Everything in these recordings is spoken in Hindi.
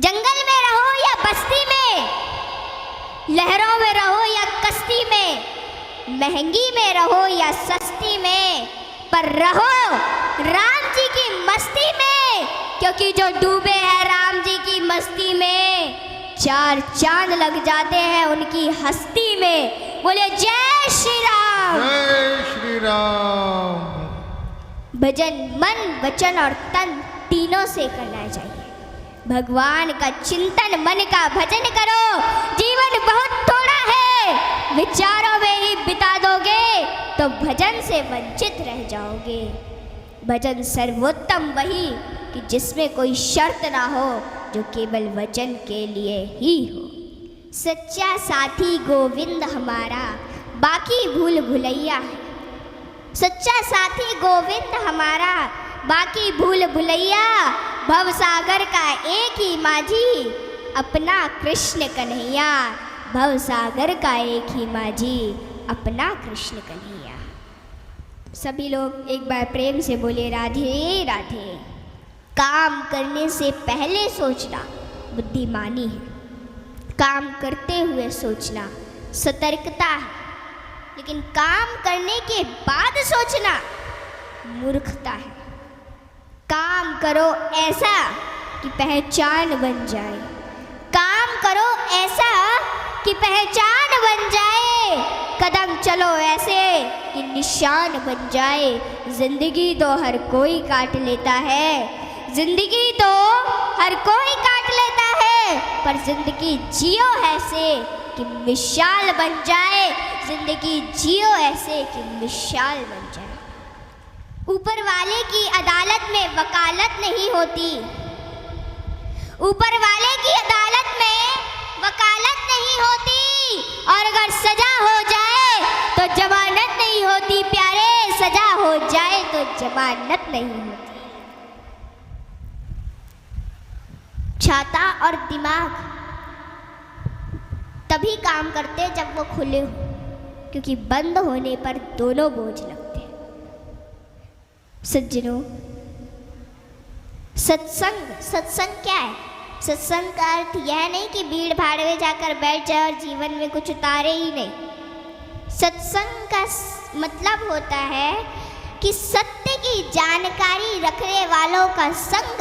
जंगल में रहो या बस्ती में, लहरों में रहो या कश्ती में, महंगी में रहो या सस्ती में, पर रहो राम जी की मस्ती में, क्योंकि जो डूबे हैं राम जी की मस्ती में, चार चांद लग जाते हैं उनकी हस्ती में। बोले जय श्री राम। जय श्री राम। भजन मन वचन और तन तीनों से करना चाहिए। भगवान का चिंतन मन का भजन करो। जीवन बहुत थोड़ा है, विचारों में ही बिता दोगे तो भजन से वंचित रह जाओगे। भजन सर्वोत्तम वही कि जिसमें कोई शर्त ना हो, जो केवल वचन के लिए ही हो। सच्चा साथी गोविंद हमारा, बाकी भूल भुलैया है। सच्चा साथी गोविंद हमारा, बाकी भूल भुलैया। भव सागर का एक ही माझी, अपना कृष्ण कन्हैया। भव सागर का एक ही माझी, अपना कृष्ण कन्हैया। सभी लोग एक बार प्रेम से बोले राधे राधे। काम करने से पहले सोचना बुद्धिमानी है, काम करते हुए सोचना सतर्कता है, लेकिन काम करने के बाद सोचना मूर्खता है। काम करो ऐसा कि पहचान बन जाए, काम करो ऐसा कि पहचान बन जाए। कदम चलो ऐसे कि निशान बन जाए। जिंदगी तो हर कोई काट लेता है, जिंदगी तो हर कोई काट लेता है, पर जिंदगी जियो ऐसे कि मिसाल बन जाए। जिंदगी जियो ऐसे कि मिसाल बन जाए। ऊपर वाले की अदालत में वकालत नहीं होती, ऊपर वाले की अदालत में वकालत नहीं होती। और अगर सजा हो जाए तो जमानत नहीं होती प्यारे, सजा हो जाए तो जमानत नहीं होती। छाता और दिमाग तभी काम करते जब वो खुले हो, क्योंकि बंद होने पर दोनों बोझ लगते हैं। सज्जनों, सत्संग क्या है? सत्संग का अर्थ यह नहीं कि भीड़ भाड़ में जाकर बैठ जाए और जीवन में कुछ उतारे ही नहीं। सत्संग का मतलब होता है कि सत्य की जानकारी रखने वालों का संग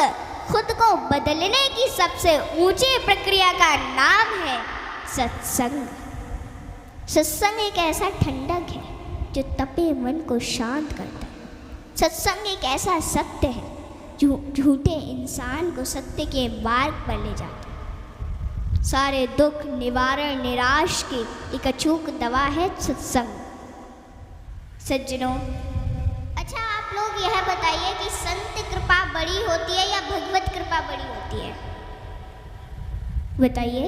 खुद को बदलने की सबसे ऊंची प्रक्रिया का नाम है सत्संग। सत्संग एक ऐसा ठंडक है जो तपे मन को शांत करता है। सत्संग एक ऐसा सत्य है जो झूठे इंसान को सत्य के मार्ग पर ले जाता है। सारे दुख निवारण निराश की एक अचूक दवा है सत्संग। सज्जनों, अच्छा आप लोग यह बताइए कि संत कृपा बड़ी होती है या भगवत कृपा बड़ी होती है? बताइए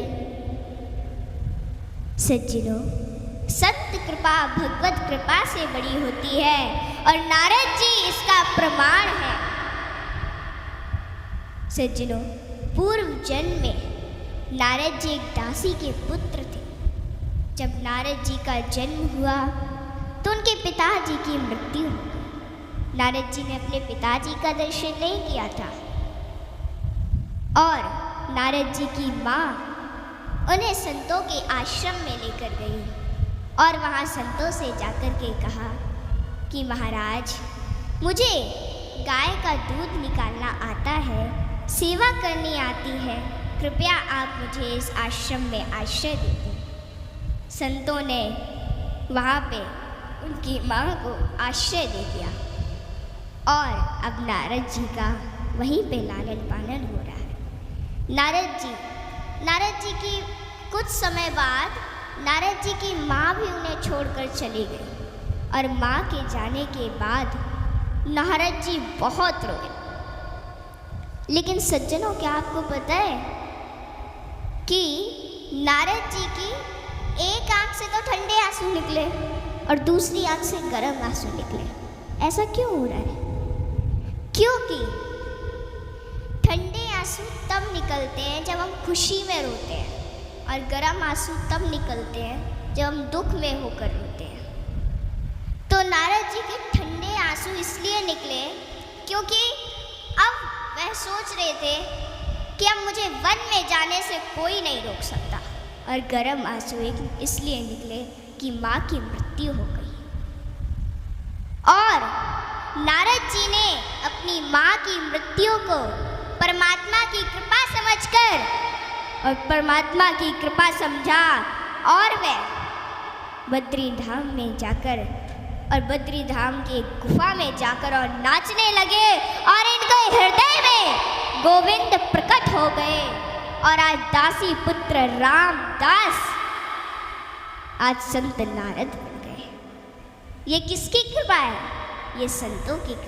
सज्जनों, संत कृपा भगवत कृपा से बड़ी होती है और नारद जी इसका प्रमाण है। सज्जनों, पूर्व जन्म में नारद जी एक दासी के पुत्र थे। जब नारद जी का जन्म हुआ तो उनके पिताजी की मृत्यु हो गई। नारद जी ने अपने पिताजी का दर्शन नहीं किया था और नारद जी की माँ उन्हें संतों के आश्रम में लेकर गई और वहाँ संतों से जाकर के कहा कि महाराज, मुझे गाय का दूध निकालना आता है, सेवा करनी आती है, कृपया आप मुझे इस आश्रम में आश्रय दे दें। संतों ने वहाँ पे उनकी माँ को आश्रय दे दिया और अब नारद जी का वहीं पे लालन पालन हो रहा है। नारद जी की कुछ समय बाद नारद जी की माँ भी उन्हें छोड़कर चली गई और माँ के जाने के बाद नारद जी बहुत रोए। लेकिन सज्जनों, क्या आपको पता है कि नारद जी की एक आंख से तो ठंडे आंसू निकले और दूसरी आंख से गर्म आंसू निकले? ऐसा क्यों हो रहा है? क्योंकि ठंडे आंसू तब निकलते हैं जब हम खुशी में रोते हैं और गर्म आंसू तब निकलते हैं जब हम दुख में होकर रोते हैं। तो नारद जी के ठंडे आंसू इसलिए निकले क्योंकि अब वह सोच रहे थे कि अब मुझे वन में से कोई नहीं रोक सकता। और गर्म आंसू इसलिए निकले कि माँ की मृत्यु हो गई। और नारद जी ने अपनी माँ की मृत्यु को परमात्मा की कृपा समझकर और परमात्मा की कृपा समझा और वे बद्री धाम में जाकर और बद्री धाम की गुफा में जाकर और नाचने लगे और इनके हृदय में गोविंद प्रकट हो गए। और आज दासी पुत्र रामदास आज संत नारद बन गए। ये किसकी कृपा है? ये संतों की कृपा।